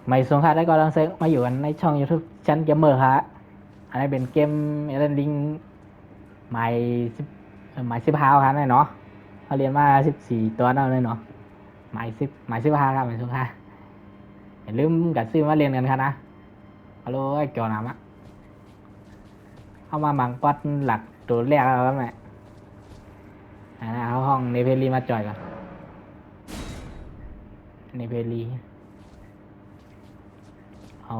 ไม่สงค่ะได้ก็ลังเซ็งมาอยู่กันในช่อง YouTube ชั้นเกมเมอร์ครับอันนี้เป็นเกมเอเลนดิงหมายสิบหมาย15ครับเนาะเขาเรียนมา14 ตัวนั่นเลยเนาะหมาย15ครับหมายสงค่ะอย่าลืมกัดซื้อมาเรียนกันครับนะฮัลโหลไอ้เกี่ยวน้ำอะเอามาหมังป๊อตหลักตัวแรกแล้วครับแม่เอาห้องเนเพลีมาจ่อยก่อนเนเพลีเอา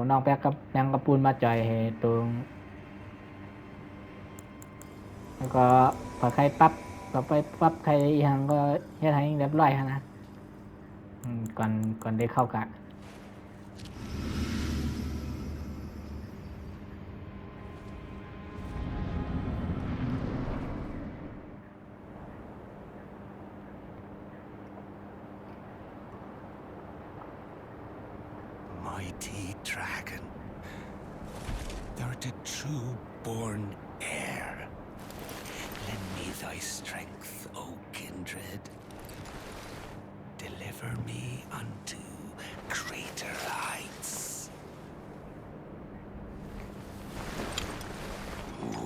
น้องแป๊กกับนางกระปูนมาจ่อยตรงแล้วก็พอใครปั๊บก็ไปปั๊บใครยังก็เฮ็ดให้เรียบร้อยนะก่อนได้เข้ากะ Mighty dragon, thou'rt a true born heir. Lend me thy strength, O kindred. Deliver me unto greater heights.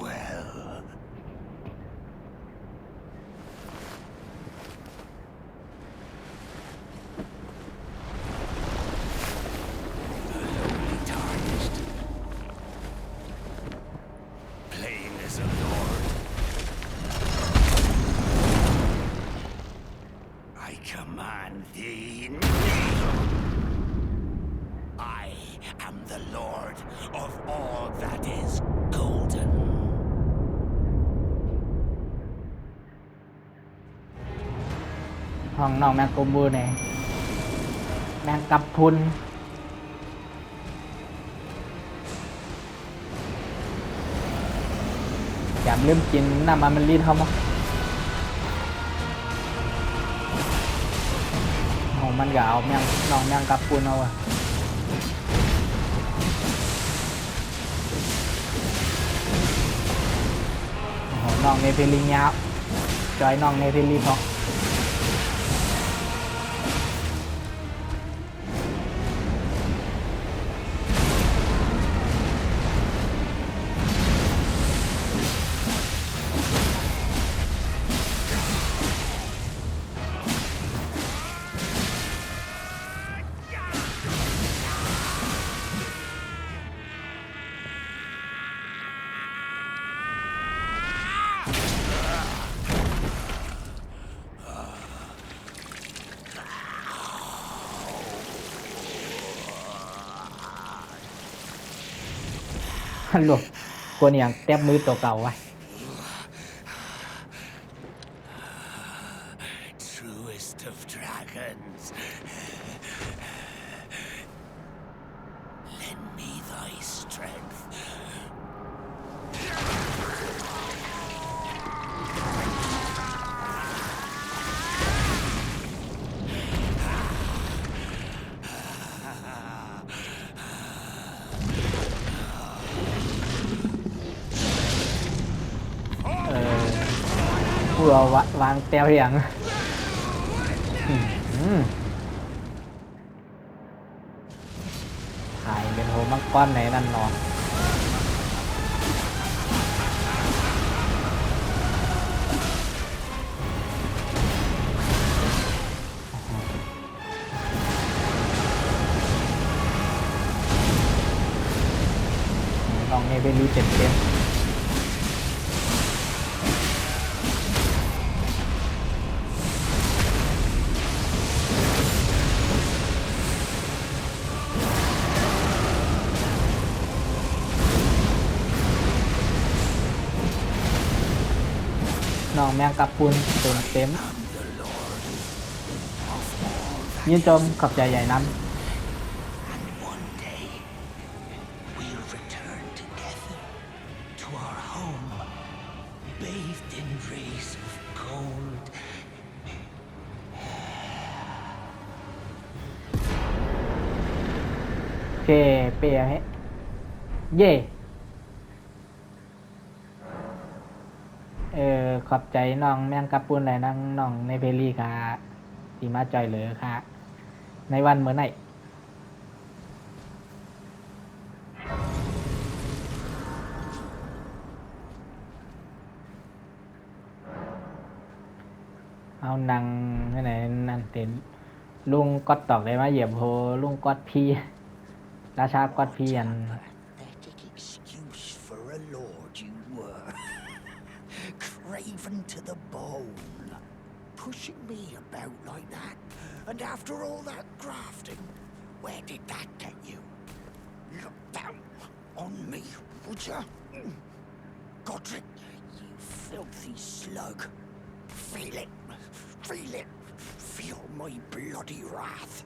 Well. The lowly tarnished. Plain as a lord. I command thee, kneel! I am the lord of all that is golden. ห้องน้องแมงกะบูเนี่ยแมงกับพุนอย่าลืมกินน้ำมันรีดเขามั้งโอ้มันก็เอาแมงน้องแมงกับพุนเอาอะโอ้โหน้องเนเพลิงยาวจอยน้องเนเพลิงพอฮัลโหลกวนอย่างแต้มมือตัวเก่าไว้ Truest of dragons. Lend me thy strength. ผู้เอาวางแต้วอย่างถ่ายเป็นโหมังกรไหนนั่นเนอนลองให้ไปรีเต็มน้องแมงกับปุนเต็มยืนจมขอบใจใหญ่น้ำ And one day we'll return together to our home, bathed in rays of gold. โอเคเปียให้เย่ขอบใจน้องแมงกับปุนหลายน้องในเพลีค่ะที่มาจอยเหลือค่ะในวันเมื่อไหร่ นังนั่นไหนนั่นเต็นลุงก๊อตตอกได้มาเหยียบโหลุงก๊อตพี่ราชาก๊อตพี่อัน Pathetic excuse for a lord you were. Craven to the bone. Pushing me about like that. And after all that grafting, where did that get you? Look down on me, would you? Godric, you filthy slug. Feel it. Feel it. Feel my bloody wrath.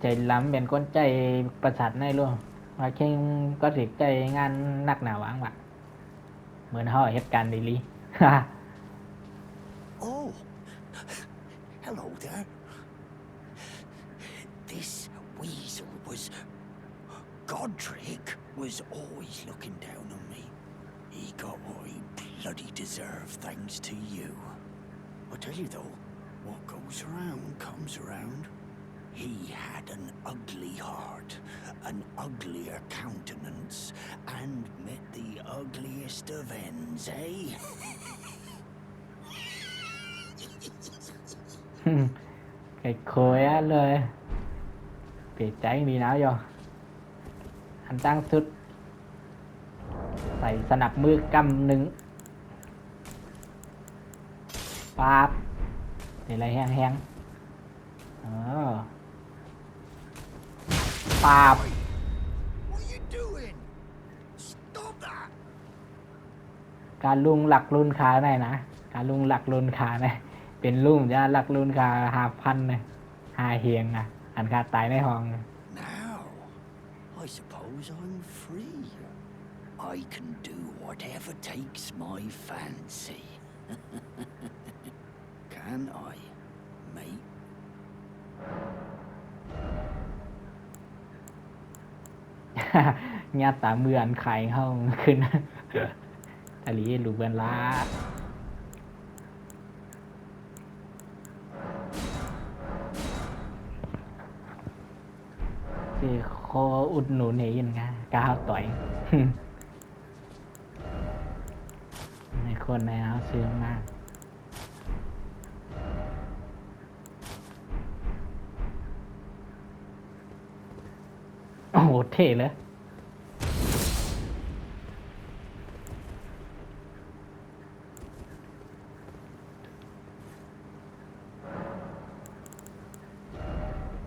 ใจล้ำเป็นคนใจประสาทในร่วงว่าเข่งก็สิใจงานหนักหนาหวังว่ะเหมือนเขาเหตุการณ์ดีลี Oh, hello there. This weasel was... Godric was always looking down on me. He got what he bloody deserved thanks to you. I tell you though, what goes around comes around. He had an ugly heart, an uglier countenance, and met the ugliest of ends, eh? ไก่โคยอะเลยเปลี่ยนใจดีนะโยอันตั้งสุดใส่สนับมือกำหนึ่งปาบนี่อะไรแห้งปาบ What are you doing? Stop that! การลุงหลักลุนขาไหนนะการลุงหลักลุนขาไหนเป็นลุงจะหลักลุนขา5,000เลย5เฮียงอ่ะอันขาตายในห้อง Now, I suppose I'm free. I can do whatever takes my fancy. Can I, mate? ญาติตาเมือนไข่ห้องขึ้น ทะเลลูกเบือนล้าคือคออุดหนุนเห็นไงก้าวต่อย ในคนในเอาซื้อมากโอ้โหเท่เลย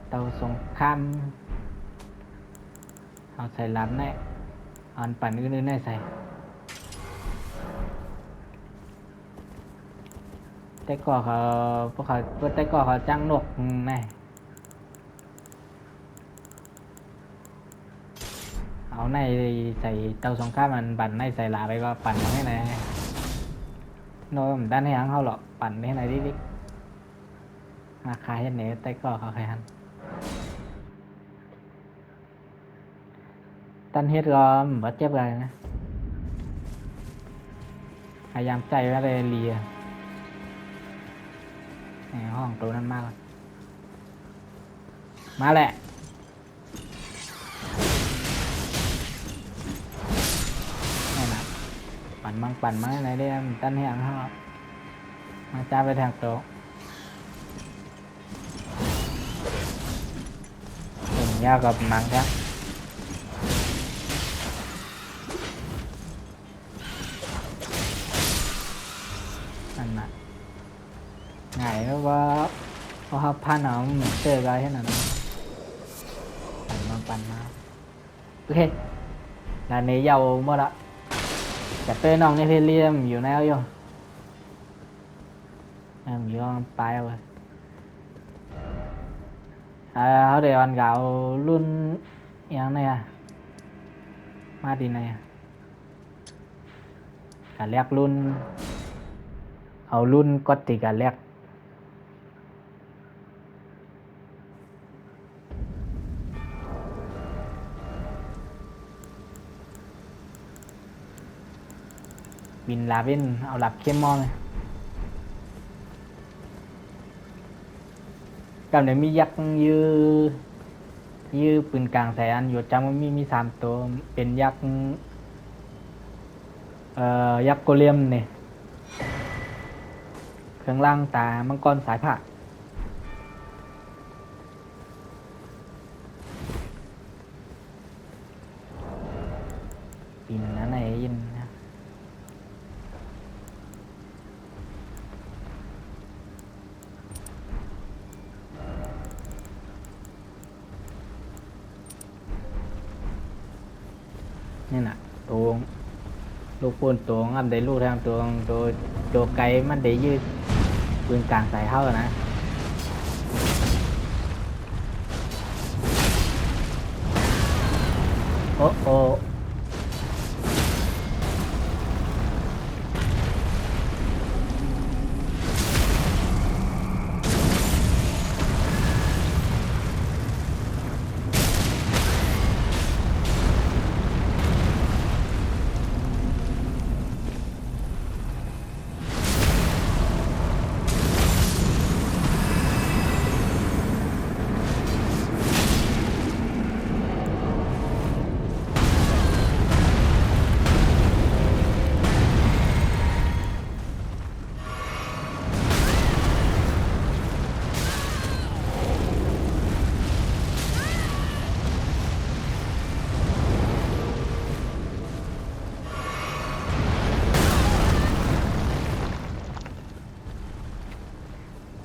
เตาสงครามเอาใส่ลำแน่เอาอันปั่นอื่นๆได้ใส่แต่ก่อเขาพวกเขาแต่ก่อเขาจ้างนกแน่เอาในใส่เตาสงครามมันปั่นในใส่ลาไปก็ปั่นให้ไหนโน้มด้านให้ยังเขาหรอกปั่นให้ไหนดิราคาเห็นไหนแต่ก่อเขาใครหันตันเฮ็ดก็บ่เจ็บอะไรนะพยายามใจว่าเลยเลียในห้องตัวนั้นมากมาแหละนี่นะปั่นมั่งไหนได้ตันเฮ็ดเขามาจ้าไปทางโต๊ะเป็นยากับมังครับนั่นน่ะง่ายก็ว่าเพราะเขาพันเอาเหมือนเจอกันแค่นั้นปั่นมาโอเคงานนี้ยาวหมดละจะเป็นน้องในเพลเรียมอยู่แล้วอยู่อยู่ปลายเอาเลยเขาเดี๋ยวอันเก่ารุ่นยังไงอะมาดีไหนอะการเรียกรุ่นเอารุ่นก็ติการเรียกบินลาเว่นเอาหลับเข้มมองเลยกับเดี๋ยวมียักษ์ยื้อปืนกลางใส่อันอยู่จังมันมี3ตัวเป็นยักษ์ยักษ์โกเลมเนี่ย เครื่องล่างตามังกรสายผ้าปีนนั้นไหนยินนะนี่น่ะตัวลูกปูนตัวงอันได้ลูกทางตัวไกลมันได้ยืดปืนกลางสายเท่านะโอ้โอ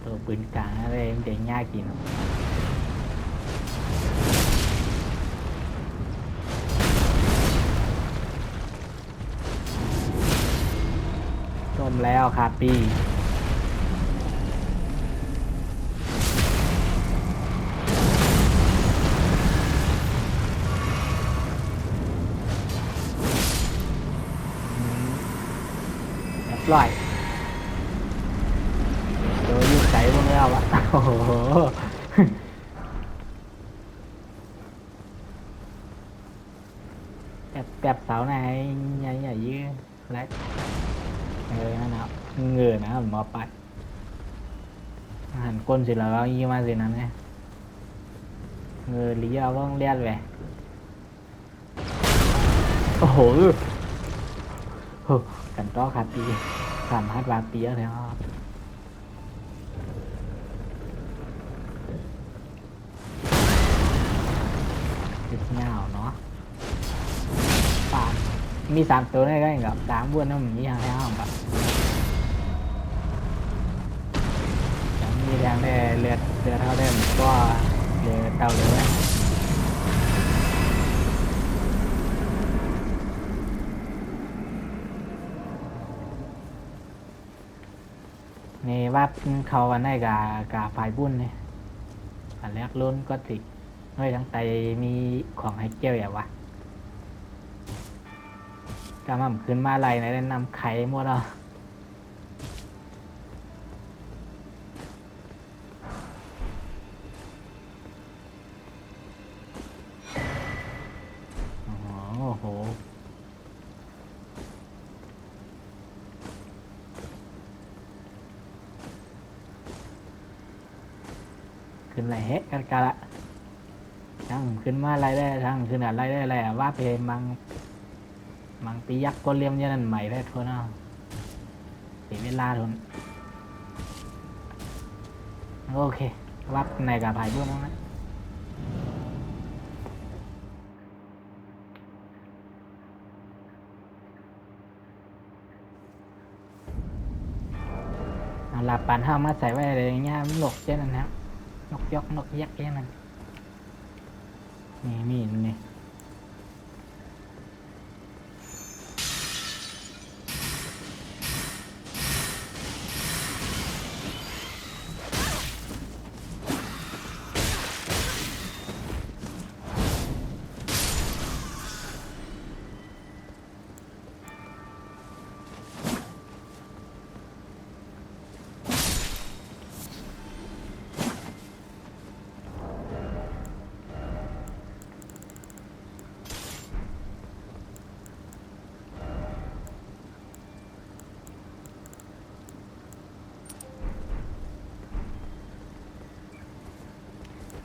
ตัวปืนกลางอะไรเด็กยากกินจมแล้วคาปีเรียบร้อยโดยยืดใจพวกเราอะโอ้โหแบบเสาไหนใหญ่ๆยืดและนั่นนะเงือนะหมอปัดหันก้นสิแล้วก็ยี่มาสินั้นไงเงือลี้เราก็ต้องเลียดไปโอ้โหกันต้อขาปีสามฮัดวาปีแล้วติดเงาเนาะปานมีสามตัวได้ก็กับสามบ้วนน้ำมีอย่างแล้วแบบยังมีแรงได้เลือดเท่าเดิมก็เลือดเท่าเลยนี่ว่าเขาวันได้กับฝ่ายบุญเนี่ยอันแรกล้นก็ติเฮ้ยทั้งไตมีของให้เกี่ยวอย่างวะกำลังขึ้นมาอะไรในนำไข่หมดอ่ะโอ้โหขึ้นอะไรเฮะกันละทั้งขึ้นมาอะไรได้ทั้งขึ้นอะไรได้อะไรว่าเพมังปียักษ์ก็เลี่ยมยันนั่นใหม่ได้ทนเอาเสียเวลาทนโอเควัดในกับภายบุญนะหลับปานห้ามาใส่ไว้อะไรเงี้ยมันหลกเช่นนั้นนะนกยกนกยักษ์เช่นนั้นนี่มีนี่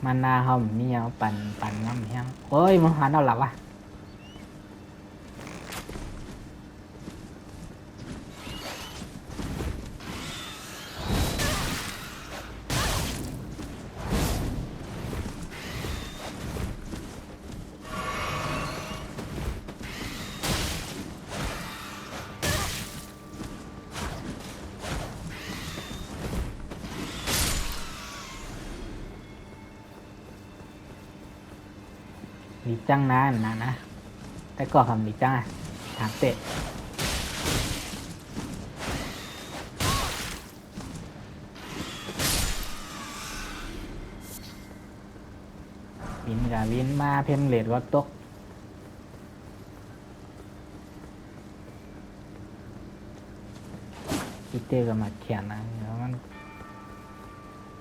มันนาหอมมีเอาปั่นน้ำแห้งโอ้ยมันหันเอาหลับวะ หลีจังนะแต่ก็คำหลีจังอะถามเตะวินกับวินมาเพมเลดก็ตกอีเตอร์ก็มาเขียนนะแล้วมัน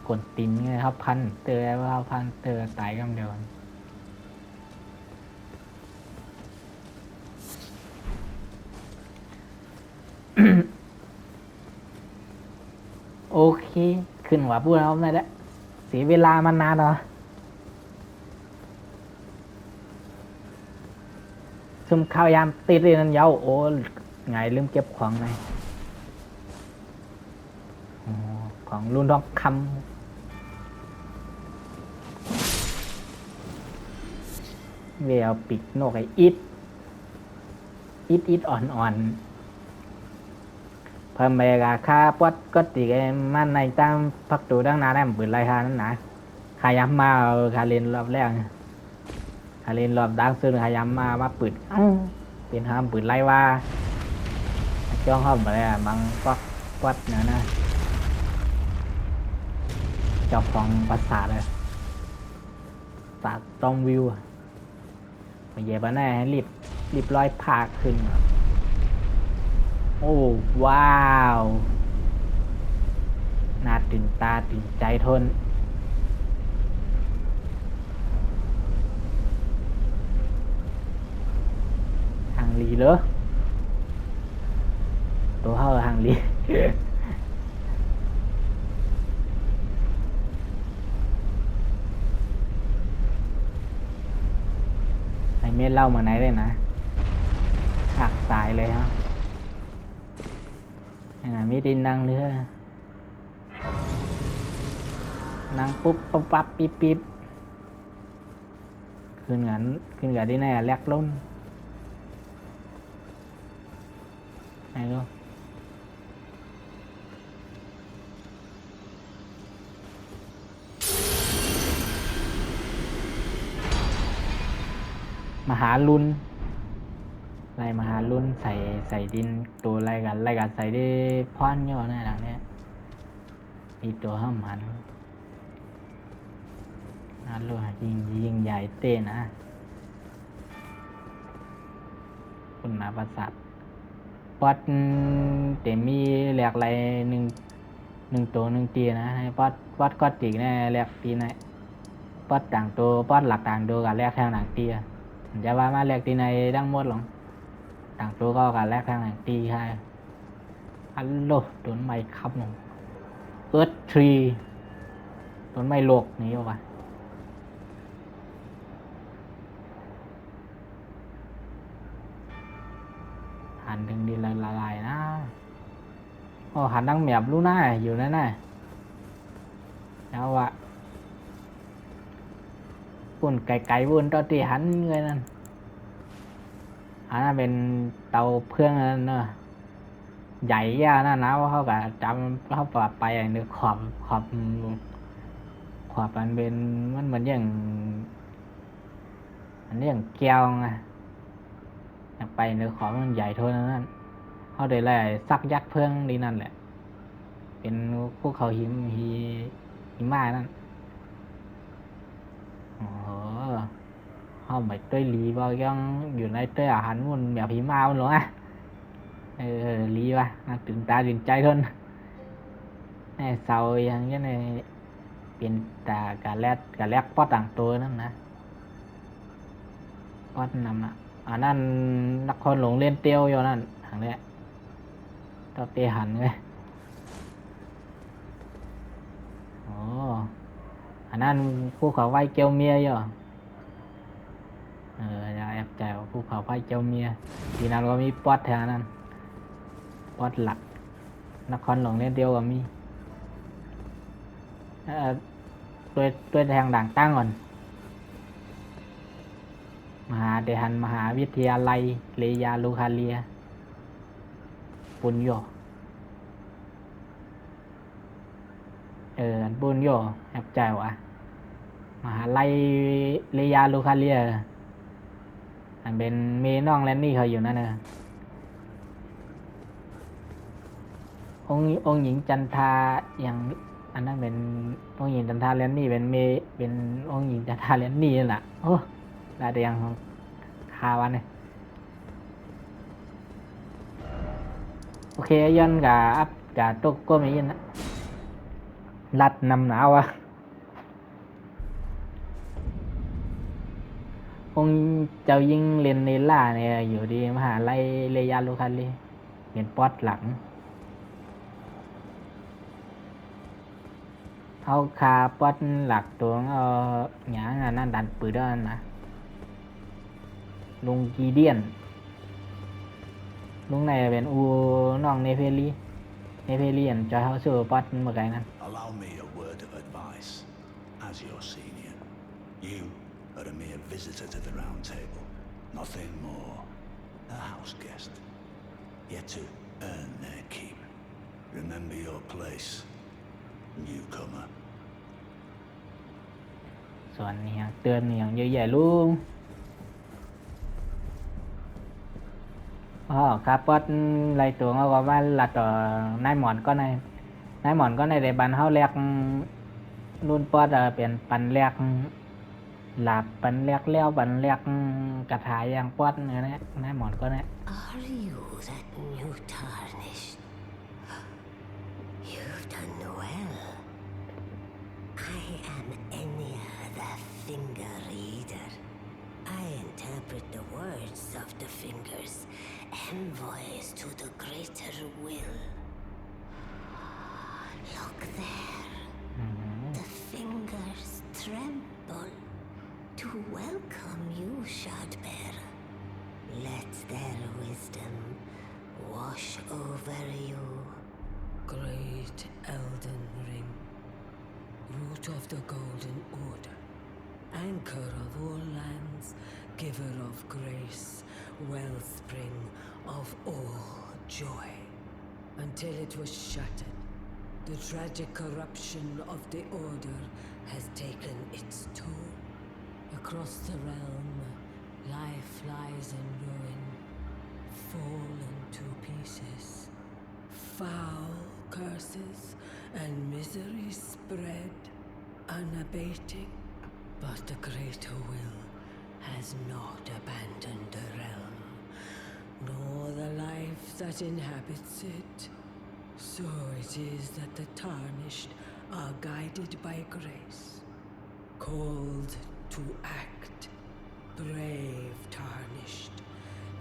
กดตินไงครับพันเตอร์ว่าพันเตอร์ตายกันเดียวโอเคขึ้นว่าพูดแล้วไม่ได้เสียเวลามานานเนาะซุ่มข้าวยามติดเลยนั่นเย้าโอ้ไงลืมเก็บของไงของรุ่นทองคำเวลปิกนกไออิดอ่อนเพิ่มไปกับค่าปวดก็ตีกันมันในตั้งพักตัวตั้งนานได้เหมือนไรค่านั้นนะขยับมาคาเรนรอบแรกคาเรนรอบดังซึ่งขยับมาปืดเป็นห้ามปืดไรว่าจ้องเข้าไปเลยมังปัดเนี่ยนะเจ้าของภาษาเลยศาสตร์ตองวิวมาเย่บ้านแน่รีบร้อยพาขึ้นโอ้ว้าวน่าตื่นตาตื่นใจทนหางลีเหรอตัวเขาหางลีไอเมฆเล่ามาไหนเลยนะหักสายเลยครับมีดินนั่งเรือนั่งปุ๊บปั๊บปิ๊บขึ้นกันที่ไหนแลกล้นไอ้ลูกมหาลุนไรมหาลุนใส่ดินตัวไรกันใส่ได้พอนย่อหน้าหลังเนี้ยมีตัวห้ามหันนั่นลูกยิงใหญ่เต้นะคุณนาประสาทปอดเต็มมีแหลกไรหนึ่งตัวตีนะให้ปอดก็ติกแน่แหลกตีนะปอดต่างตัวปอดหลักต่างตัวกับแหลกแทงหนังตีจะว่ามาแหลกตีในดังหมดหรอต่างตัวก็กับแหลกแทงหนังตีใช่ฮัลโหลต้นไม้ครับหนูเอิร์ธทรีต้นไม้โลกนี่วะหันถึงดินละลายนะโอ้หันดังแมบรู้หน้าอยู่นั่นน่ะแล้ววะปุ่นไก่วุ่นตอตีหันเงยนั่นอันนั้นเป็นเตาเพื่องนั่นเนอะใหญ่ย่านั่นนะว่าเขาแบบจำเขาปรับไปเนื้อขอบมันเป็นมันเหมือนอย่างอันนี้อย่างแก้วไงไปเนื้อขอบมันใหญ่เท่านั้นเขาได้แหละซักยักเพื่องดีนั่นแหละเป็นพวกเขาหิมะนั่นโอ้เขาไม่ต้อยลีbaoยังอยู่ในต้อยอาหารมันแบบหิมะมันหรออ่ะลีว่ะน่าตื่นตาตื่นใจทนไอ้เสาอย่างเงี้ยในเป็นตากาแลกปอดต่างตัวนั่นนะปอดนำอ่ะอันนั้นนครหลวงเล่นเตี้ยวอยู่นั่นทางเนี้ยต้องเตะหันเลยโอ้อันนั้นภูเขาไฟเกียวเมียอยู่อย่าแอบใจว่าภูเขาไฟเกียวเมียทีนั้นก็มีปอดแถวนั้นปอดหลักนครหลวงเล่นเตี้ยวก็มีด้วยทางด่างตั้งก่อนมหาวิทยาลัยเลยาลูคาเลียปุญโยปุญโยแอบใจวะมหาลัยเลยาลูคาเลีย อันเป็นเมน้องแลนนี่เขาอยู่นั่นนะองค์หญิงจันทราอย่างอันนั้นเป็นองค์หญิงจันทราแลนนี่เป็นองค์หญิงจันทราแลนนี่นั่นแหละโอ้ลาเดียงของคาวันเนี่ยโอเคย้อนกับอัพกับตกก็ไม่ยินนะรัดนำหนาวอ่ะองค์เจ้ายิงเรียนเนล่าเนี่ยอยู่ดีมหาลัยเลยาลูคันเลยเป็นป๊อดหลังเอาคาป๊อดหลักตัวหยางอันนั้นดันปืนด้านนะลุงกีเดียนลุงไหนเป็นอูน้องเนเฟลีอันจอยเฮาสู้ป๊อดเมื่อไงนั้น Allow me a word of advice. As your senior, you are a mere visitor to the round table. Nothing more. A house guest. Yet to earn their keep. Remember your place, newcomer. ส่วนนี้เตือนอย่างเยอะแยะลุงอ๋อครับป๊อดไรตัวเขาก็ว่าละต่อนายหมอนก็ในในบันเฮาแรกรุ่นป๊อดเป็นปันแรกหลับปันแรกแล้วปันแรกกระถายอย่างป๊อดเนี่ยนะนายหมอนก็เนี่ย Are you that new tarnished? You've done well. I am Enya the Finger Reader. I interpret the words of the fingers, envoys to the greater will. Look there. The fingers tremble to welcome you, Shardbearer. Let their wisdom wash over you. Great Elden Ring, root of the Golden Order, anchor of all lands, giver of grace, wellspring of all joy. Until it was shattered, the tragic corruption of the Order has taken its toll. Across the realm, life lies in ruin, fallen to pieces. Foul curses and misery spread, unabating. But the greater will has not abandoned the realm, nor the life that inhabits it. So it is that the tarnished are guided by grace, called to act. Brave tarnished,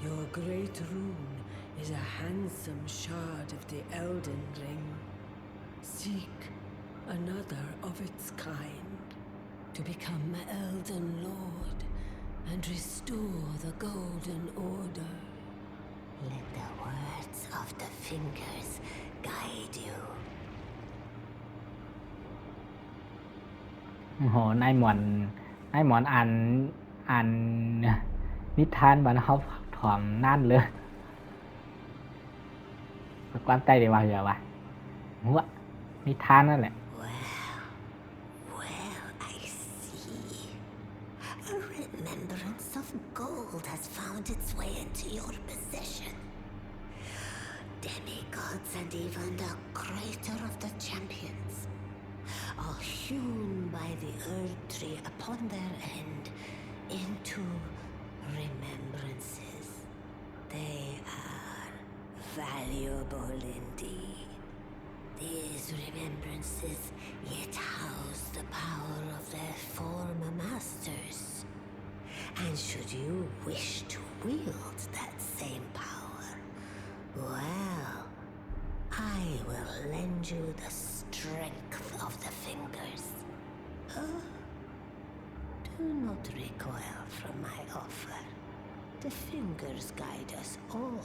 your great rune is a handsome shard of the Elden Ring. Seek another of its kind to become Elden Lord and restore the Golden Order. Let the words of the fingers guide you. โอ้โหนายหมอนอ่านนิทานบันเขาถ่อมนั่นเลยความใจเดี๋ยวว่าเดี๋ยววะหัวนิทานนั่นแหละ Well, I see. A remembrance of gold has found its way into your possession. Demigods and even the creator of the champions are hewn by the Earth Tree upon their end into remembrances. They are valuable indeed. These remembrances yet house the power of their former masters. And should you wish to wield that same power, well, I will lend you the strength of the fingers. Do not recoil from my offer. The fingers guide us all.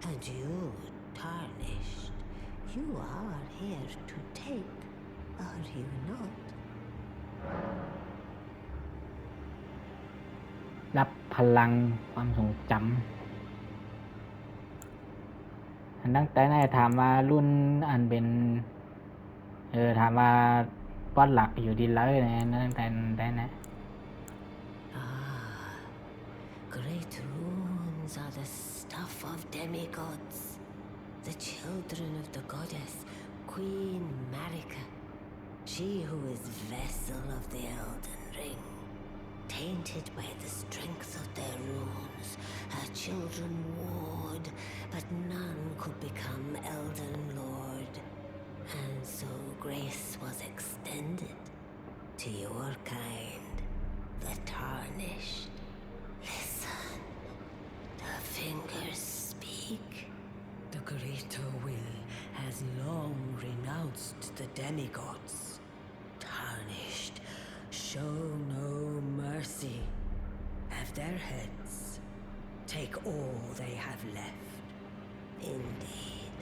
And you, tarnished, you are here to take, are you not? รับพลังความทรงจำอันตั้งแต่ไหนถามว่ารุ่นอันเป็นถามว่าป้อนหลักอยู่ดีเลยนะตั้งแต่ได้นะ great runes are the stuff of demigods, the children of the goddess Queen Marika, she who is vessel of the Elden Ring. Tainted by the strength of their runes, her children warred, but none could become Elden Lord. And so grace was extended to your kind, the Tarnished. Listen, the fingers speak. The greater will has long renounced the demigods. Tarnished, show no mercy. Have their heads. Take all they have left. Indeed.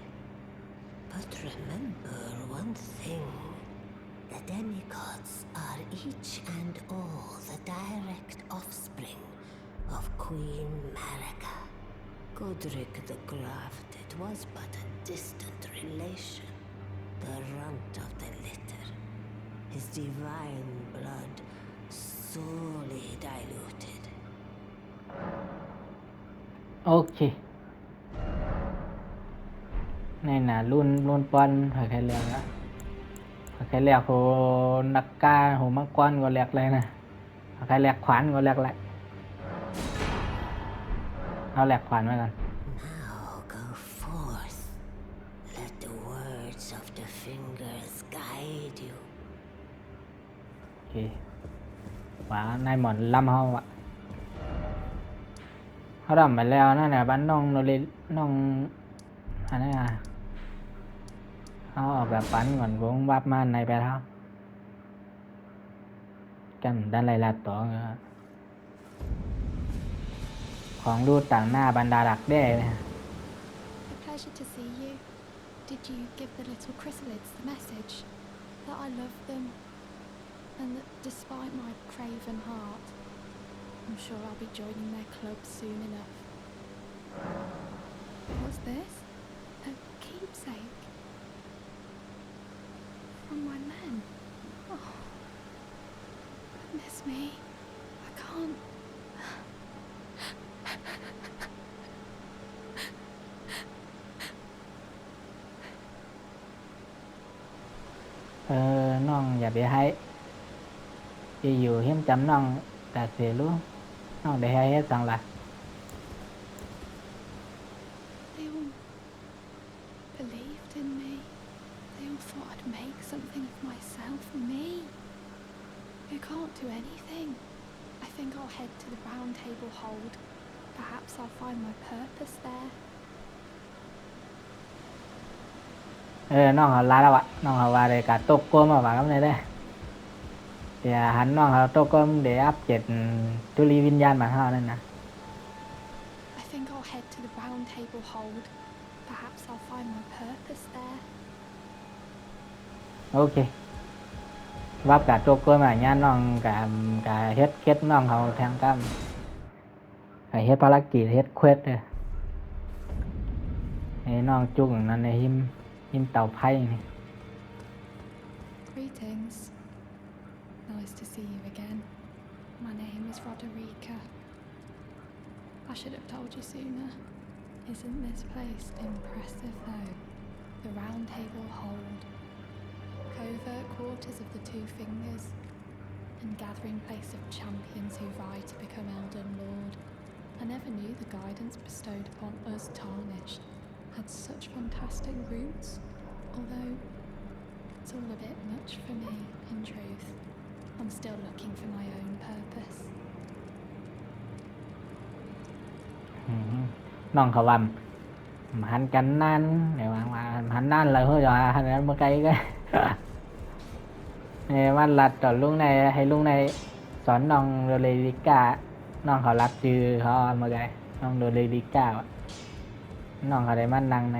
But remember one thing. The demigods are each and all the direct offspring of Queen Marika. Godric the Grafted was but a distant relation, the runt of the litter. His divine blood sorely diluted. โอเคในน่ะรุ่นป้อนหอยไข่เลียกอะหอยไข่เลียกโหนักกาโหมังกรก็เลียกเลยนะหอยไข่เลียกขวานก็เลียกแหละเอาแหลกขวานไว้ก่อน Now go forth. Let the words of the fingers guide you. โอเคว่านายหมอนลำเฮาอะเขาดำไปแล้วนั่นแหละบ้านน้องโนริน้องอันนี้อ่ะเขาออกแบบปันก่อนวงวับมาในไปเท่ากันด้านไรลาดต่อของรูดต่างหน้าบรรดาดักแด้เนี่ย A pleasure to see you. Did you give the little chrysalids the message that I love them and that despite my craven heart, I'm sure I'll be joining their club soon enough. What's this? A keepsake from my men. Oh, goodness me, I can't. น้องอย่าไปให้อยู่เฮียมจำน้องแต่เสียรู้น้องได้ให้เฮ็ดสังละ They all believed in me. They all thought I'd make something of myself. Me, who can't do anything. I think I'll head to the round table hold. Perhaps I'll find my purpose there. น้องเขาลาแล้วอะน้องเขาว่าเลยกะตกกลมมาว่ากันเลยได้เดี๋ยวหันน้องเขาตกกลมเดี๋ยวอัพเจ็ดจุลีวิญญาณมาเฮานั่นนะ I think I'll head to the round table hold. Perhaps I'll find my purpose there. โอเควับกะตกกลมมาญาณน้องกะเฮ็ดเคล็ดน้องเขาแทงกำเฮ็ดภารกิจเฮ็ดเควสเลยให้น้องจุกนั่นในหิมเต่าไผ่นี่ Greetings. Nice to see you again. My name is Roderica. I should have told you sooner. Isn't this place impressive though? The round table hold. Covert quarters of the Two Fingers. And gathering place of champions who vie to become Elden Lord. I never knew the guidance bestowed upon us Tarnished had such fantastic roots, although it's all a bit much for me, in truth. I'm still looking for my own purpose. น้องเขาว่าหันกันนั่นเดี๋ยวว่าหันนั่นเลยเพื่อจะหันนั้นเมื่อไกลก็เนี่ยมันรัดต่อลุงในให้ลุงในสอนน้องโดเรลิก้าน้องเขารัดจือเขาเมื่อไกลน้องโดเรลิก้าน้องเขาได้มันนั่งใน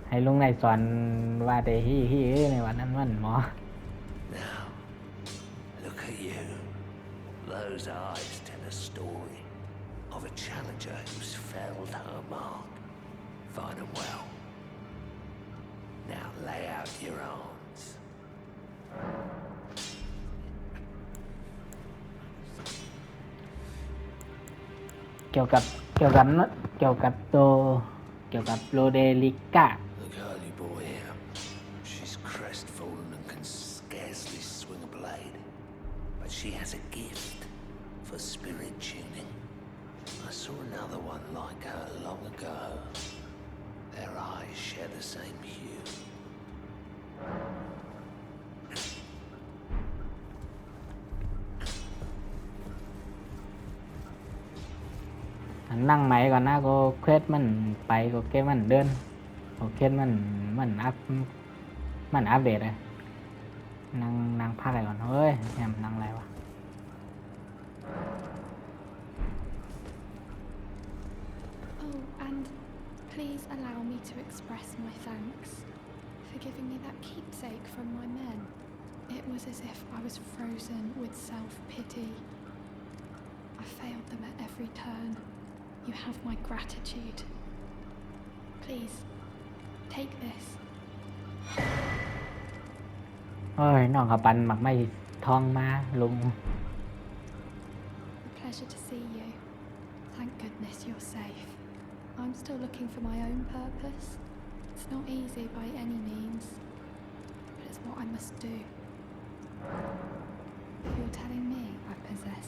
ให้ลุงในสอนว่าแต่ฮีในวันนั้นมันหมอ Now, look at you. Those eyes tell a story of a challenger who's felled her mark. Find 'em well. Now lay out your arms. โ เกี่ยวกับเกี่ยวกับเกี่ยวกับตัวเกี่ยวกับโรเดริก้า The girly boy here. She's crestfallen and can scarcely swing a blade. But she has a gift for spirit tuning. I saw another one like her long ago. Their eyes share the same hue. นั่งไหมก่อนนะก็เควสมันไปก็เกมมันเดินก็เควสมันอัปเดตเลยนั่งพักอะไรก่อนเฮ้ยแหมนั่งอะไรวะ Oh, and please allow me to express my thanks for giving me that keepsake from my men. It was as if I was frozen with self-pity. I failed them at every turn. You have my gratitude. Please, take this. เอ้ยน้องเขาปันหมักไม่ทองมาลุง A pleasure to see you. Thank goodness you're safe. I'm still looking for my own purpose. It's not easy by any means, but it's what I must do. You're telling me I possess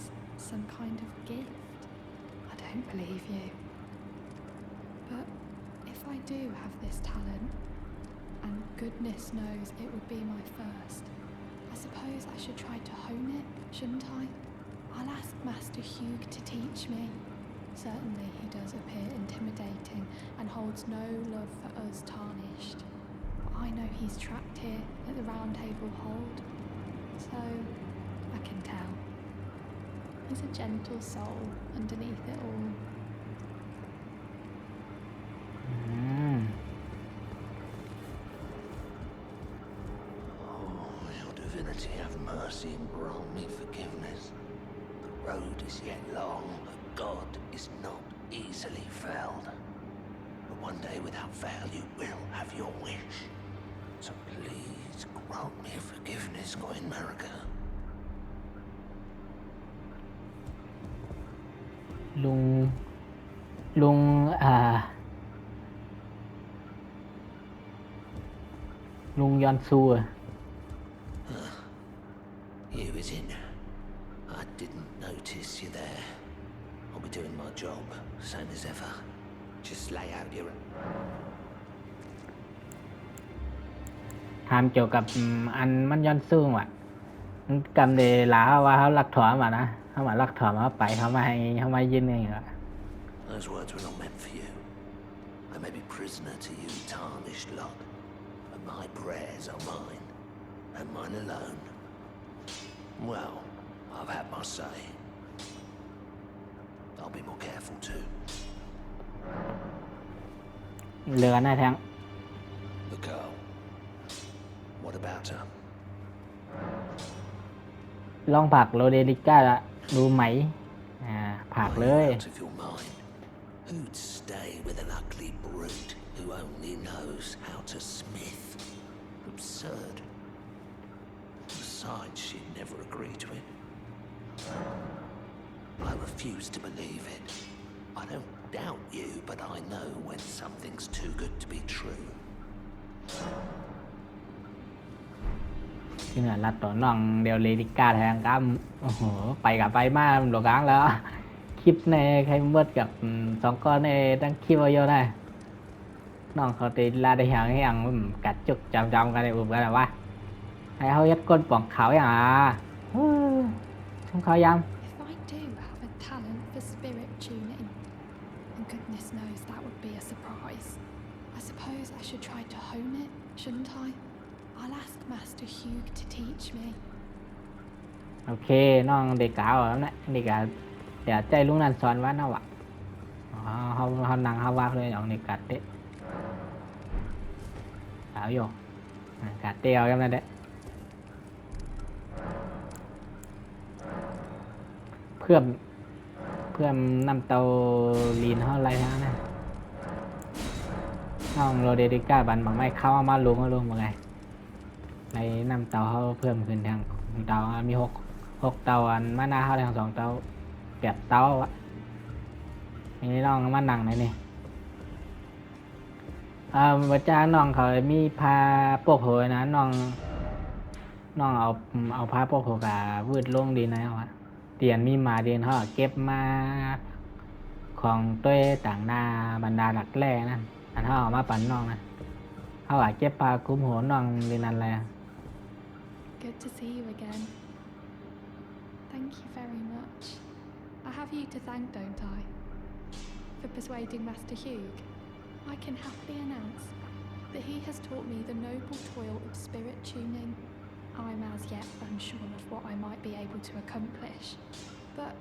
some kind of gift? I don't believe you. But if I do have this talent, and goodness knows it would be my first, I suppose I should try to hone it, shouldn't I? I'll ask Master Hugh to teach me. Certainly he does appear intimidating and holds no love for us tarnished. But I know he's trapped here at the Round Table Hold, so I can tell. He's a gentle soul underneath it all. อืม Oh, your divinity have mercy and grant me forgiveness. The road is yet long, but God is not easily felled. But one day without fail you will have your wish. So please grant me forgiveness, Queen Marika. ลุงลุงยอนซูอะ You is in. I didn't notice you there. I'll be doing my job, same as ever. Just lay out your... ถามเกี่ยวกับอันมันยอนซูว่ะมันกำเดลาว่าเขาลักถอมานะเขามาลักถอมาไปเขามายืนอย่างเงี้ย Those words were not meant for you. I may be prisoner to you, tarnished lot, but my prayers are mine, and mine alone. Well, I've had my say. I'll be more careful too. เหลือหน้าแทง The girl. What about her? ลองผักโรเดริก้าดูไหมผักเลย Out of your mind. Who'd stay with an ugly brute who only knows how to smith? Absurd. Besides, she'd never agree to it. I refuse to believe it. I don't doubt you, but I know when something's too good to be true. ที่เหนือรัดต่อน้องเดลเลริก้าแทงก้ามโอ้โหไปกับไปมาหลกล้างแล้ว คลิปในใครเมื่อกับสองก้อนในตั้งคลิปเอาเยอะได้น้องเขาตีลาได้อย่างกัดจุกจำกันในอุบกันว่าให้เขายัดก้นป่องเขาอย่างช่างเขาย้ If I do have a talent for spirit tuning, and goodness knows that would be a surprise, I suppose I should try to hone it, shouldn't I? I'll ask Master Hugh to teach me. ำโอเคน้องเด็กกาวแล้วนะเด็กกาเดี๋ยวใจลุงนันสอนว่าน่าวะเขานั่งเขาว่าเลยอย่างเด็กกัดเตะสาวอยู่กัดเตะเอาอย่างนั้นเด้เพื่อนนำเตาลีนเขาอะไรนะน้องโรเดริก้าบันบางไม่เข้ามาลุงมาไงในนำเตาเขาเพิ่มขึ้นทางเตามี6เตาอันมาหน้าเขาทาง2เตา8เตาอะ นี่น้องมานั่งไหนนี่ว่าจ้าน้องเขามีพาโปกโหยนะน้องเอาพาโปกโหกะวืดลงดีนะวะเตียนมีมาเดียนเขาเก็บมาของตัวต่างหน้าบรรดาหลักแร่นั่นอันเขาเอามาปั่นน้องนะเขาเก็บปลาคุ้มหัวน้องดีนั่นแหละ Good to see you again. Thank you very much. I have you to thank, don't I? For persuading Master Hugh. I can happily announce that he has taught me the noble toil of spirit tuning. I'm as yet unsure of what I might be able to accomplish, but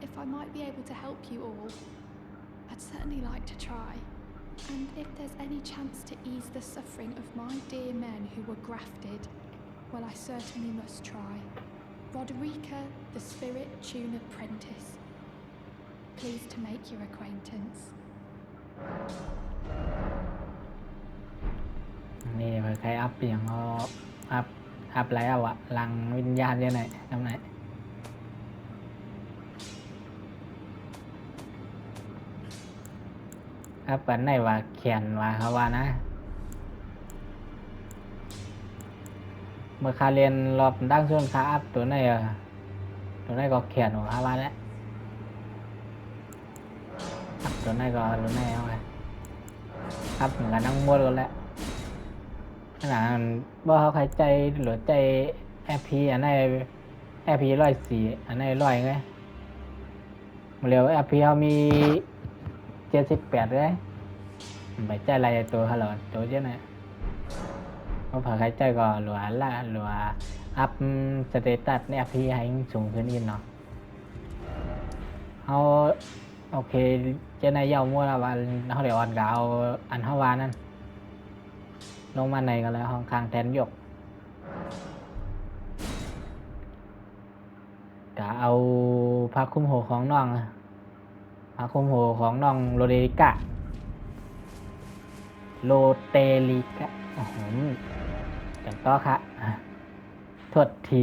if I might be able to help you all, I'd certainly like to try. And if there's any chance to ease the suffering of my dear men who were grafted, well, I certainly must try. Roderica, the Spirit Tune Apprentice. Pleased to make your acquaintance. นี่เผื่อใครอัพอย่างก็อัพแล้วอะลังวิญญาณยังไงทำไหนอัพปันไหนว่าเขียนว่าเขาว่านะเมื่อคาเรียนรอบดั้งส่วนคาอัพตัวไหนตัวไหนก็เขียนว่าเขาว่าแล้วอัพตัวไหนก็ตัวไหนเอาไปอัพเหมือนกันนั่งม้วนกันแล้วขนาดว่าเขาใครใจหรือใจแอพีอันไหนแอพี104อันไหน100ไงมาเร็วแอพีเขามี78เลยไม่ใจอะไรตัวเขาหรอตัวเจ้าเนี่ยเพราะผ่าใครใจก็หลัวละหลัวอัพสเตตัสในแอพีให้สูงขึ้นอีกเนาะเขาโอเคเจ้านายเย้ามั่วละวันเขาเดี๋ยวอ่อนกเอาอันเขาวานั่นลงมาในกันแล้วห้องคางแทนยกกะเอาผ้าคลุมหัวของน้องผ้าคลุมหัวของน้องโรเดริกะโรเตริกะโอ้โหจังต้อค่ะโทษที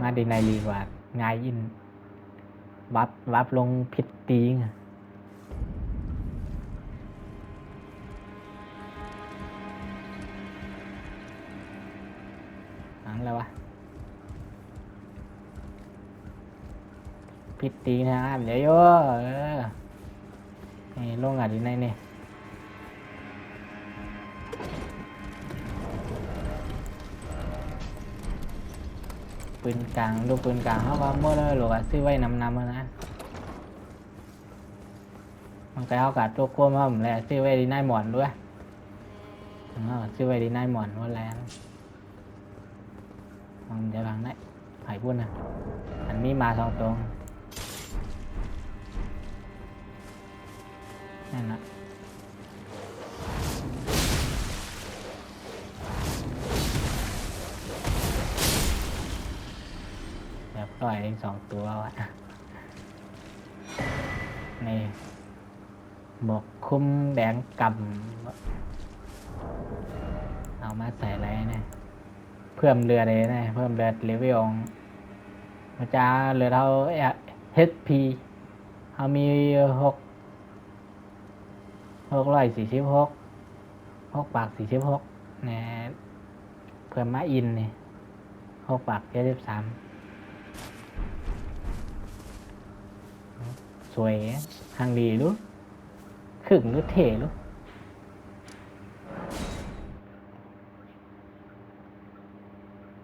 มาดีในรีกว่าง่ายยินวับลงผิดตีงอะไรวะพิตีนะครับเดี๋ยวโย่นี่ลงอ่ะดีในนี่ปืนกลางดูปืนกลางเขาว่าเมื่อเลยหรือว่าซื้อไว้นำๆนะมันไปเอากัดตัวควบมาผมเลยซื้อไว้ดีในหมอนด้วยซื้อไว้ดีในหมอนว่าแล้วเดี๋ยวหลังได้หายพุ่นนะอันนี้มา2ตัวนั่นนะแบบปล่อยเอง2ตัววะนี่บวกคุ้มแดงกำเอามาใส่อะไรเนี่ยเพิ่มเรือเลยนะเพิ่มเรือเลเวลมันจะเรือเท่า HP เขามี646ปาก46เนี่ยเพิ่มมาอินนี่6ปาก73สวยทางดีรู้ขึงรู้เท่รู้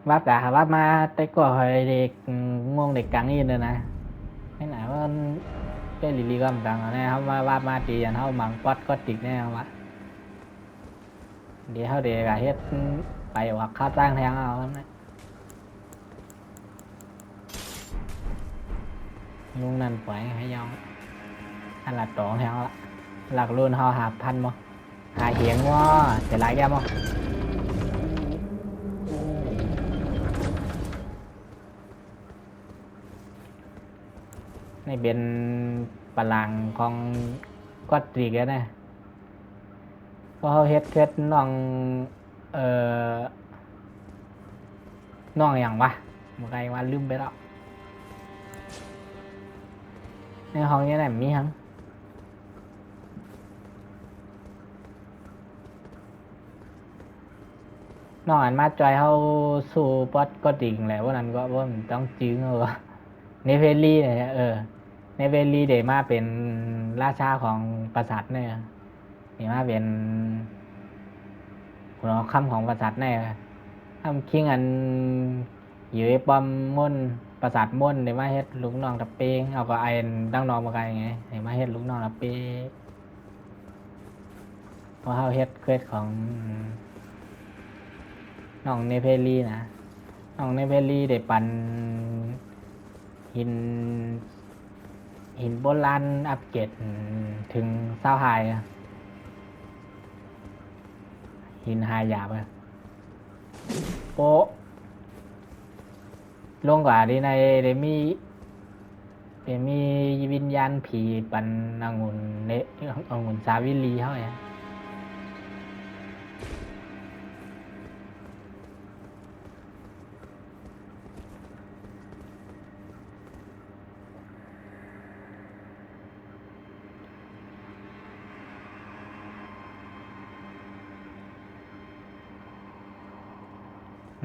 วับมาแต่ก่อนเด็กงงเด็กกังยินเลยนะไม่ไหนว่าเป็นลีก็กังแน่เขาวับมาตีอย่างเขามังป๊อดก็ติดแน่วะเดี๋ยวเขาเด็กเฮ็ดไปว่าข้าวจ้างแทงเอาเนี่ยลุงนั่นปล่อยให้ยองอันละต่อแทงละหลักรุ่นเขา5,000มั้งหาเหียงว่าเสียหลายแก้มั้งนี่เป็นพลังของก็ตรีกันนะเพราะเขาเฮ็ดน้องน้องอย่างวะมื่อไงว่าลืมไปแล้วในห้องนี้ไหนมีฮัง น้องอันมาจอยเขาสู้ป๊อตก็ดิ่งแหละว่านั้นก็ว่ามันต้องจึงเอาวะเนเวลลี่เนี่ยเนเวลลี่เดมาเป็นราชาของปราสาทเนี่ยเดมาเป็นหัวค่ำของปราสาทเนี่ยทำคิงอันอยู่ไอ้ป้อมม่นปราสาทม่นเดมาเฮ็ดลูกน้องตะเปงเอาก็ไอ้ตั้งน้องมาไกลไงเดมาเฮ็ดลูกน้องตะเปงเพราะเขาเฮ็ดเควสของน้องเนเพลลี่นะน้องเนเพลลี่ได้ปันหินหินโบราณอัปเกรดถึงเศร้าไฮอะหินไฮหยาบอะโป๊ะลงกว่าดีในเดมีวิญญาณผีปันองุ่นเนองุ่นสาวิลีเขาไง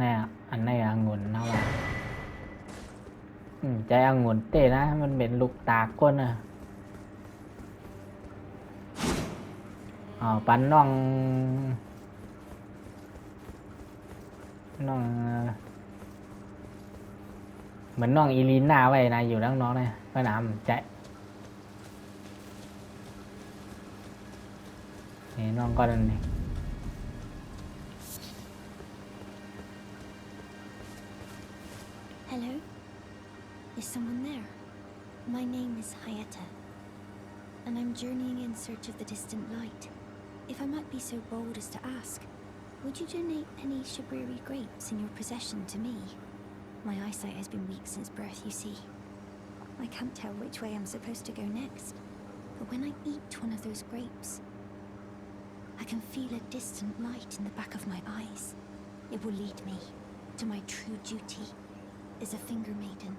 แน่อันในองุ่นเท่าไหร่ใจองุ่นเต้นะมันเป็นลูกตาก้นอ่ะอ๋อปันน้องเหมือนน้องอีลีน่าไว้นะอยู่ด้านน้องเนี่ยก็น้ำใจนี่น้องก็นั่นนี่ Hello? Is someone there? My name is Hayata, and I'm journeying in search of the distant light. If I might be so bold as to ask, would you donate any Shibriri grapes in your possession to me? My eyesight has been weak since birth, you see. I can't tell which way I'm supposed to go next, but when I eat one of those grapes, I can feel a distant light in the back of my eyes. It will lead me to my true duty as a finger maiden.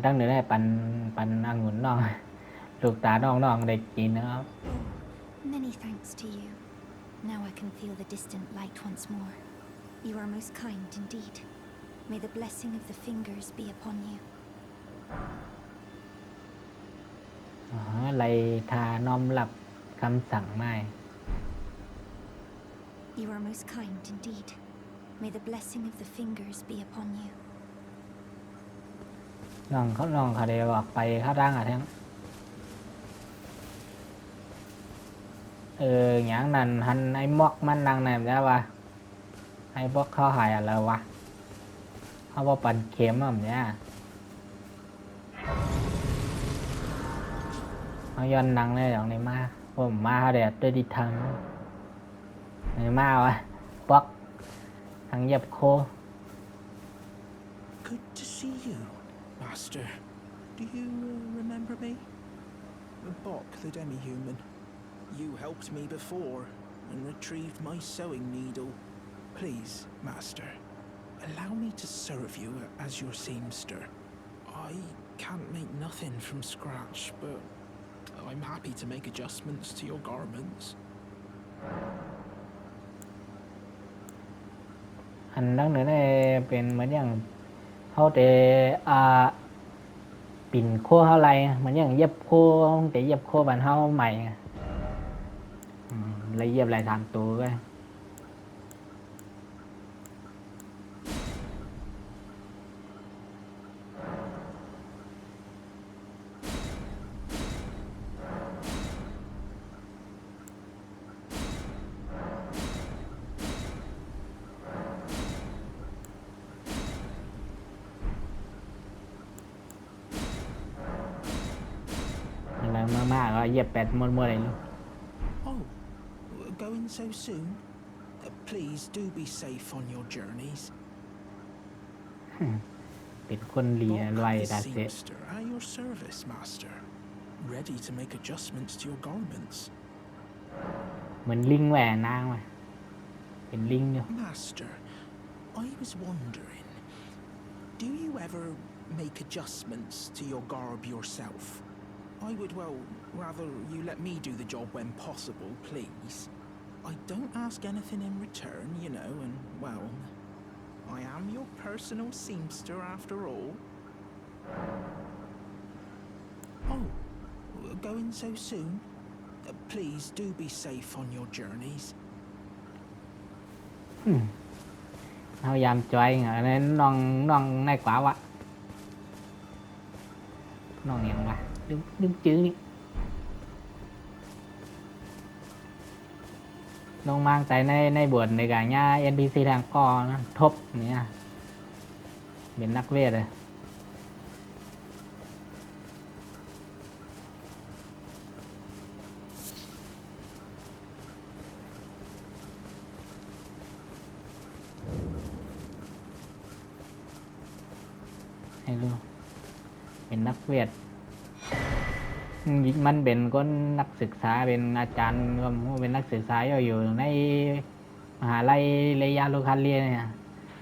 ตั้งเดี๋ยวได้ปันองุ่นน้อง ลูกตาน้องได้กินนะครับ Many thanks to you. Now I can feel the distant light once more. You are most kind indeed. May the blessing of the fingers be upon you. ไรทาน้อมรับคำสั่งไม่ You are most kind indeed. May the blessing of the fingers be upon you. น้องเขาได้บอกไปเข้าร่างอ่ะทั้งอย่างนั้นหันไอ้มอกมันนางไหนได้วะไอ้พวกเขาหายอะไรวะเขาบอกปั่นเข็มแบบเนี้ยเขาย้อนนังเลยอย่างในมาผมมาเขาเด็ดด้วยดิทังในมาวะพวกทางเหยียบโค Good to see you, Master. Do you remember me? Bok, the demi-human. You helped me before and retrieved my sewing needle. Please, Master, allow me to serve you as your seamster. I can't make nothing from scratch, but I'm happy to make adjustments to your garments. อันนั้นเนี่ยเป็นเหมือนอย่างเขาแต่ปิ่นโค้เท่าไรเหมือนอย่างเย็บโค้แต่เย็บโค้บันเท่าใหม่เลยเย็บลาย3 ตัวก็อะไรมากๆก็เย็บ8 ม้วนๆเลยลูก Oh, going so soon? Please do be safe on your journeys. เป็นคนเลีย Bok ไว the ตาเสร็จ seamster at your service, Master. Ready to make adjustments to your garments. เหมือนลิงแหวนนางว่ะเป็นลิงอยู่ Master, I was wondering, do you ever make adjustments to your garb yourself? I would, well, rather you let me do the job when possible, please. I don't ask anything in return, you know, and, well, I am your personal seamster after all. Oh, going so soon? Please do be safe on your journeys. พยายามจอยอันนั้นน้องในกว่าวะน้องยังวะลืมจื้อนี่น้องมางใจในบทในการย่า NPC ทางกอนะทบเนี่ยเป็นนักเวทเลยให้รู้เป็นนักเวทมันเป็นคนนักศึกษาเป็นอาจารย์ก็เป็นนักศึกษาอยู่ในมหาลัยระยะโลคันเรียนเนี่ย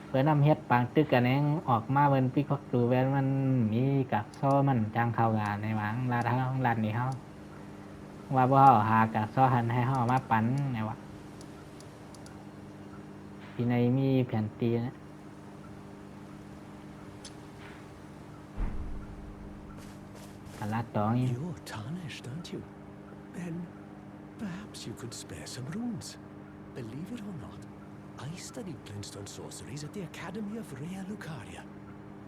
เพื่อนำเฮ็ดปางตึกกันเองออกมาเบิ่นปิกพักดูแวนมันมีกักซ้อมันจ้างเข้างานในหวังลาทางร้านนี้เฮาว่าบ่เฮาหากักซ้อหันให้เฮามาปั่นไงวะที่ในมีแผนตีนะลาดตอง You're tarnished, aren't you? Then perhaps you could spare some runes. Believe it or not, I studied glintstone sorceries at the Academy of Rea Lucaria.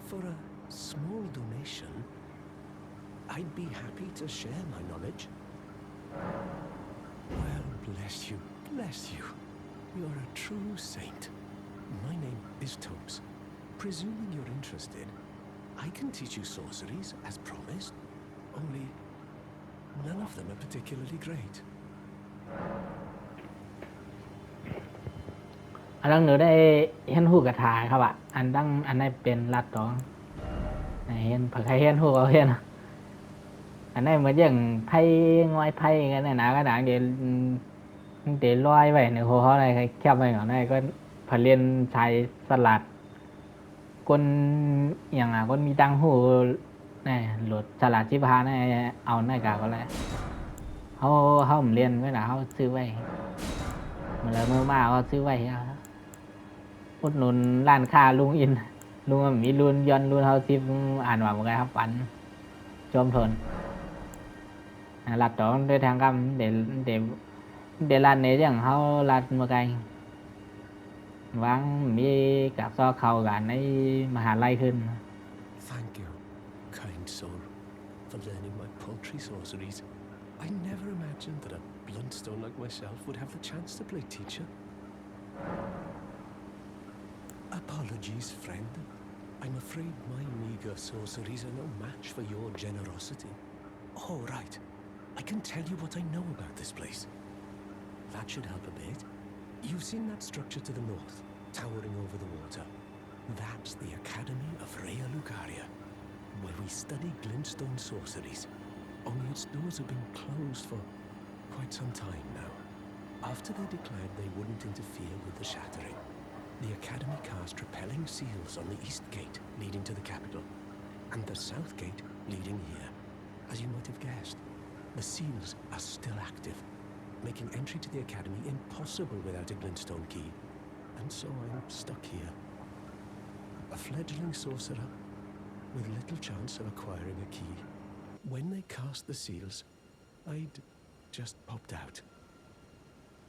For a small donation, I'd be happy to share my knowledge. Well, bless you, bless you. You're a true saint. My name is Tobes. Presuming you're interested, I can teach you sorceries as promised. Only none of them are particularly great. อันนั้นหนูได้เห็นหูกระถาครับอ่ะอันนั้นเป็นลาดตองเห็นผักไข่เห็นหูเขาเห็นอันนั้นเหมือนอย่างไพ่งอยไพ่กันเนี่ยนะกระดาษเดี๋ยวลอยไปในหัวเขาอะไรแคบไปก่อนได้ก็ผเรียนชายสลัดคนอย่างคนมีตังหูนี่หลุดสลัดชิพาเนี่ยเอาหน้ากากก็แล้วเขาเรียนไว้นะเขาซื้อไว้เมื่อมาเขาซื้อไว้อุดหนุนร้านค้าลุงอินลุงมีรุนยนรุนเขาซิปอ่านว่าเหมือนกันครับปันจอมทนหลัดต่อด้วยทางกรรมเดี๋ยวร้านนี้อย่างเขาร้านเมื่อไงวางมีกับซอเข่ากันในมหาลัยขึ้น Thank you, kind soul, for learning my paltry sorceries. I never imagined that a bluntstone like myself would have the chance to play teacher. Apologies, friend. I'm afraid my meager sorceries are no match for your generosity. Oh, right. I can tell you what I know about this place. That should help a bit. You've seen that structure to the north, towering over the water. That's the Academy of Rea Lucaria, where we study glintstone sorceries. Only its doors have been closed for quite some time now. After they declared they wouldn't interfere with the shattering, the Academy cast repelling seals on the east gate leading to the capital, and the south gate leading here. As you might have guessed, the seals are still active, making entry to the Academy impossible without a glintstone key. And so I'm stuck here. A fledgling sorcerer with little chance of acquiring a key. When they cast the seals, I'd just popped out.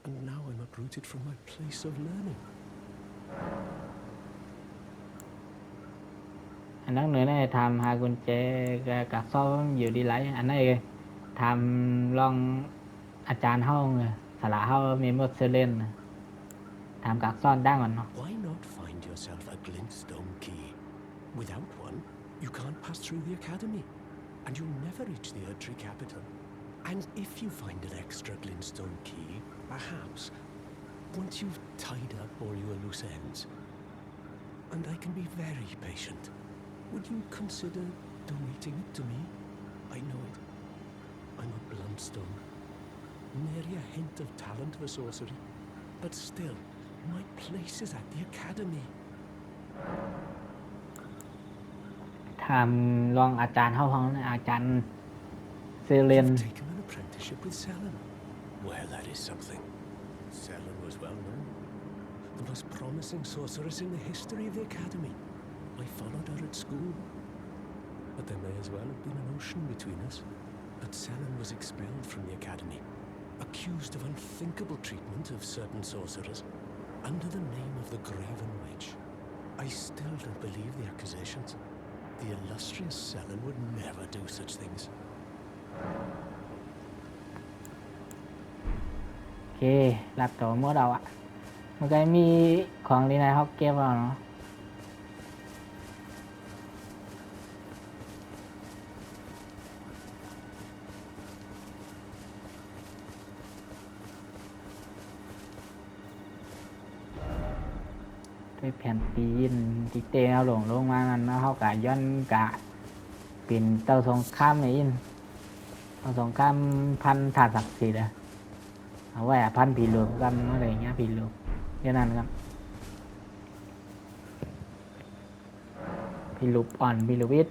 And now I'm uprooted from my place of learning. อันนั้นหนูได้ทำหากุญแจกับซ้อมอยู่ดีไรอันนั้นทำลองอาจารย์เฮาสละเฮามีหมดเซเลนทำกับซ่อนได้ก่อนเนาะ Why not find yourself a glintstone key? Without one, you can't pass through the academy, and you'll never reach the Erdtree capital. And if you find an extra glintstone key, perhaps, once you've tied up all your loose ends, and I can be very patient, would you consider donating it to me? I know it. I'm a bluntstone. Nary a hint of talent for sorcery, but still, my place is at the academy. ทำลองอาจารย์เฮาห้องนะอาจารย์เซเลน You've taken an apprenticeship with Selen. Well, that is something. Selen was well known. The most promising sorceress in the history of the Academy. I followed her at school. But there may as well have been an ocean between us. But Selen was expelled from the Academy, accused of unthinkable treatment of certain sorcerers, under the name of the Graven Witch. I still don't believe the accusations. The illustrious Selen would never do such things. โอเครับตัวหมดเราอะมันก็มีของดีนะเขาเก็บเอาเนาะด้วยแผ่นปีนติเตเอาลงมานั่นเนาะเขากะย้อนกะเป็นเต้าสงครามในอินเต้าสงครามพันธาตุศักดิ์สิทธิ์อะเอาไว้พันผีหลวงกันอะไรอย่างเงี้ยผีหลวงเท่านั้นครับผีหลุบอ่อนผีหลุบอิด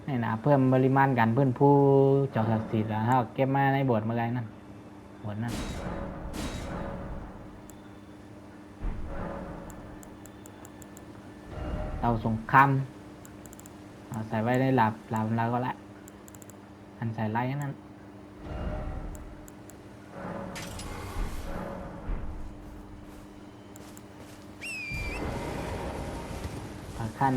นี่นะเพิ่มปริมาณกันเพื่อนผู้เจ้าศักดิ์สิทธิ์แล้วเขาเก็บมาในบทเมื่อไรนั่นบทนั่นเตาสงครามใส่ไว้ในหลับแล้วก็ละอันใส่ไล่นั่นพั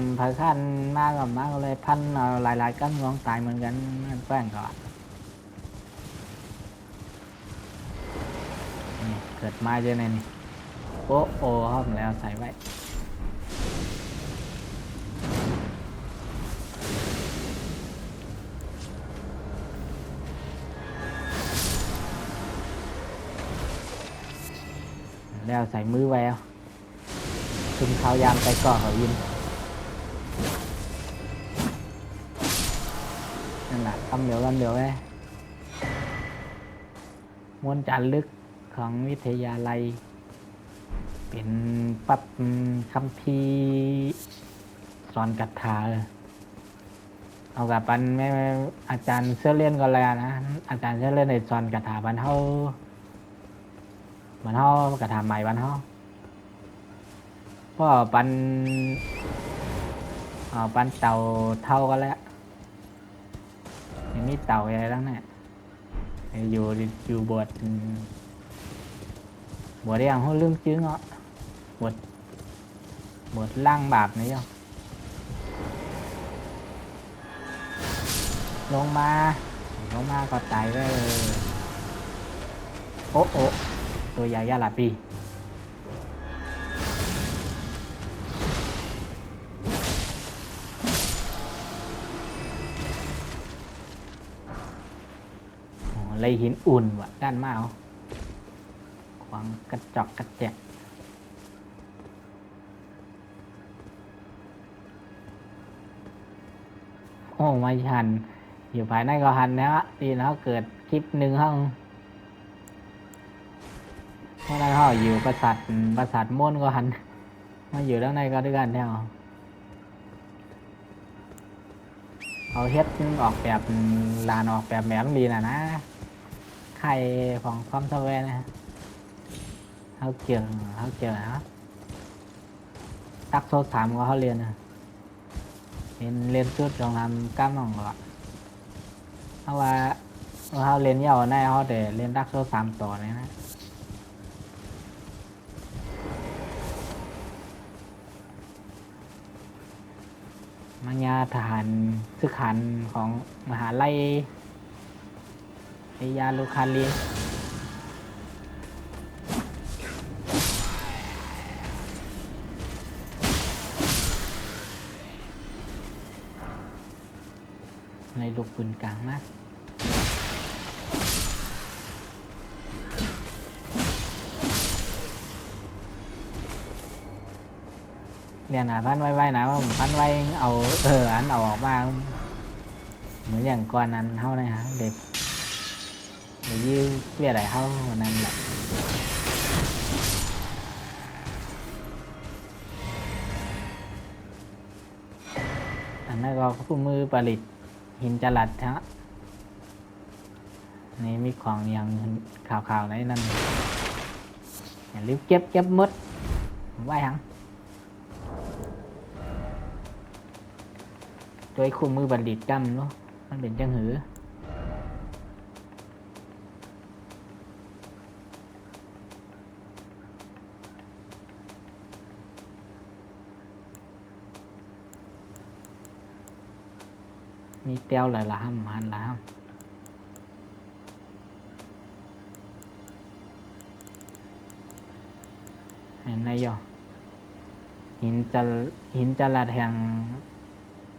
นมากกับมากเลยพันหลายๆกันงองตายเหมือนกันนั่นแป้งก็นี่เกิดมาเจอในนี่โอ้ห้องแล้วใส่ไว้แล้วใส่มือแววคุมเขายามไปก่อเขายินนั่นแหละคำเดียวไว้ม้วนจานลึกของวิทยาลัยเป็นปับคำพีสอนกัตถาเอากับปันแม่อาจารย์เสื้อเล่นก็แล้วนะอาจารย์เสื้อเล่นในสอนกัตถาบันเฮากระถาใหม่บันเฮาพ่อปันเต่าเท่ากันแล้วมีเต่าอะไรตั้งเนี่ยอยู่บทได้ยังเขาลืมชื่อเงาะบทล่างบาปนี่ยังลงมาก็ตายไปเลยโอ้ตัวใหญ่ยาลาปีเลยหินอุ่นว่ะด้านมาเอาขวางกระจอกกระแจกโอ้ไม่หันอยู่ภายในก็หันนะดีนะเกิดคลิปหนึ่งห้องเพราะนั้นเขาอยู่ปราสาทม่วนก็หันมาอยู่ด้านในก็ด้วยกันแถวเขาเฮ็ดออกแบบลานออกแบบดีนะไข่ของความสวยนะเขาเกี่ยวนะตักโซสามก็เขาเรียนนะเรียนชุดโรงแรมก้ามหนองก็เพราะว่าเขาเรียนยาวในเขาแต่เรียนตักโซสามต่อเลยนะมังยาทหารศึกขันของมหาลัยยาลูคาลีในลูกปืนกลางมากเนี่ยนะพันไว้นะว่าผมพันไว้เอาอันเอาออกมาเหมือนอย่างก่อนนั้นเท่านั้นฮะเด็กยื้อเรียกอะไรเท่านั้นแหละอันนั้นก็คู่มือผลิตหินจลัดฮะ นี่มีของอย่างข่าวๆในนั่นอย่าลืมเก็บหมดไว้หังโดยคู่มือบัณฑิตกรรมเนาะมันเป็นจังหือมีเตียวหลายๆห้ำหันหลายห้ำเห็นไหมย่อหินจะละแทง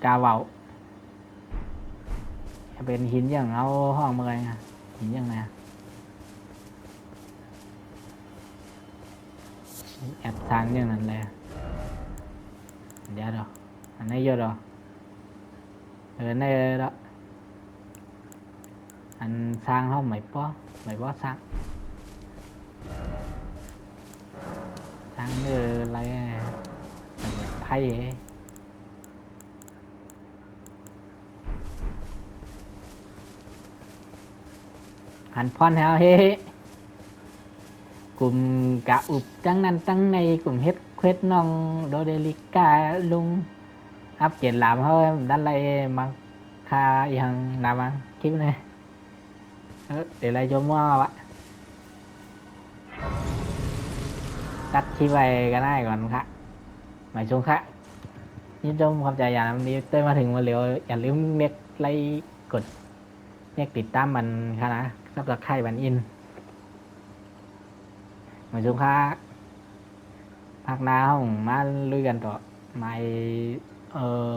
กาเวาเป็นหินอย่างเอาห้องเมื่อยนะหินอย่างไงแอบทางอย่างนั้นเลยเดี๋ยวดอกอันนี้เยอะดอกในđó anh sang không mày bó sang như lấy thay vậy hành phon heo he cùng cả ụp trắng năn trắng này cùng hết non đôi delica luôn áp chuyện làm thôi đánh lại mà kha yang làm ăn kiếm này để lại cho mua bạnตัดคลิปไปก็ได้ก่อนครับหมายช่วงครับยินดีความใจอย่างนี้เต้ยมาถึงมาเร็วอย่าลืมเรียกไลค์กดเรียกติดตามมันค่ะนะซับสไครต์บันอินหมายช่วงครับพักหน้าห้องมาลุยกันต่อหมาย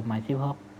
หมาย16